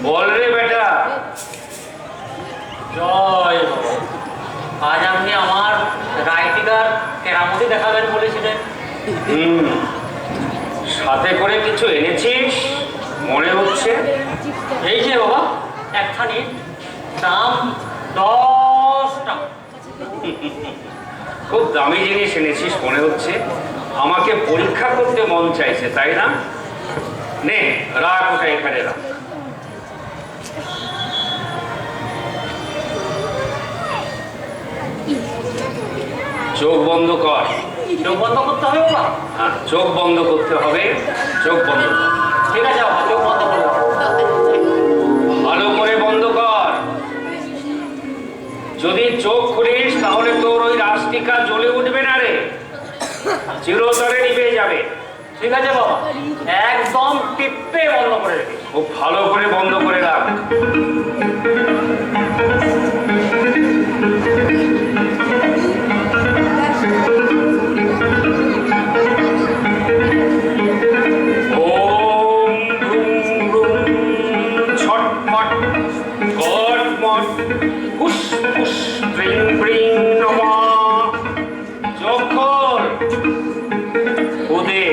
বল রে বেটা। জয় বাবা, আজ আপনি আমার রাইটিকার কেরামতি দেখাবেন বলেছিলেন। সাথে করে কিছু এনেছিস মনে হচ্ছে। এই যে বাবা, একখানি দাম 10 টাকা। খুব দামি জিনিস এনেছিস মনে হচ্ছে। আমাকে পরীক্ষা করতে মন চাইছে, তাই না? নে রাখ ওটা এখানে রাখ। চোখ বন্ধ কর। চোখ বন্ধ করতে হবে বাবা? হ্যাঁ, চোখ বন্ধ করতে হবে। চোখ বন্ধ কর। ঠিক আছে বাবা, চোখ বন্ধ করবো। ভালো করে বন্ধ কর। যদি চোখ খুলিস তাহলে তোর ওই রাস্তিকা জ্বলে উঠবে না রে, চিরতরে নিভে যাবে। ঠিক আছে বাবা, একদম টিপে বন্ধ করে রেখে। খুব ভালো করে বন্ধ করে রাখ। ওম ভ্রুম ভ্রুম ছটফট কটমট হুস হুস ব্রিং ব্রিং নমঃ। চোখ খোল। খুদে।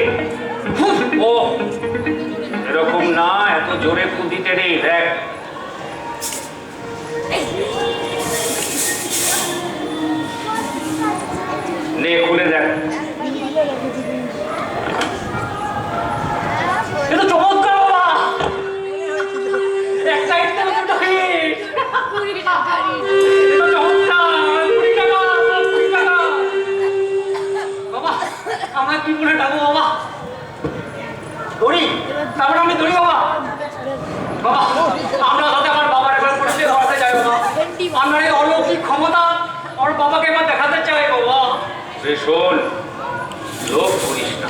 ও এরকম না, এত জোরে খুদিতে নেই। দেখ নে, খুলে দেখ। কিন্তু চমৎকার বাবা, একটা ইট থেকে দুটো ইট। এটা চমৎকার, 20 টাকা, 20 টাকা। বাবা, আমরা কি করে ডাকবো বাবা? দড়ি? তারপরে আমি দড়ি বাবা? বাবা, আমরা যাতে আমার বাবার একবার পরিচয় ধরাতে চাই বাবা। আপনার এই অলৌকিক ক্ষমতা আমার বাবাকে এবার দেখাতে চাই বাবা। শোন, লোভ করিস না।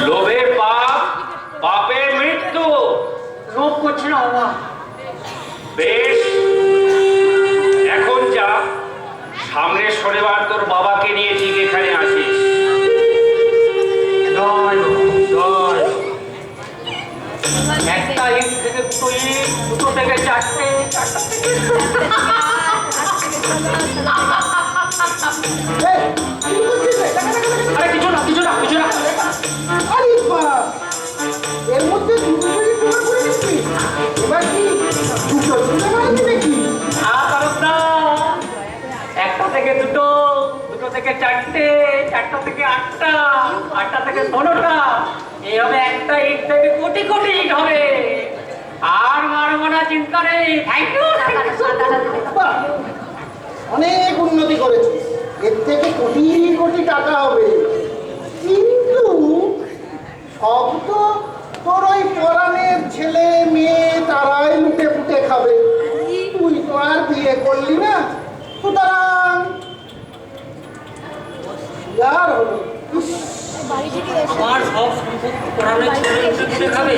লোভের পাপ, পাপের মৃত্যু। লোভ করছি না বাবা। বেশ, এখন যা, সামনের শনিবার তোর বাবাকে নিয়ে ঠিক এখানে আসিস। জয় জয়। একটা ইট থেকে দুটো ইট, দুটো থেকে চারটে, চারটা থেকে আরে কিছু না, কিছু না, কিছু না। আরে বাপ, এর মধ্যে দুটো করে টোনা করে দিচ্ছি। এবার কি দুটো দুটো মারবি নাকি? তারকদা, একটা থেকে দুটো, দুটো থেকে চারটে, চারটা থেকে আটটা, আটটা থেকে 16টা। এই হবে একটা ইট থেকে কোটি কোটি ইট হবে। আর মারবো না, চিন্তা নেই। Thank you. বাহ, অনেক উন্নতি করেছিস। এর থেকে কোটি কোটি টাকা হবে। কিন্তু সব তো তোর ওই পরাণের ছেলে মেয়ে তারাই লুটে পুটে খাবে। তুই তো আর বিয়ে করলি না, সুতরাং আর হলো। ইস, আমার সব সম্পত্তি কোরআনের ছেলে লুটে খাবে।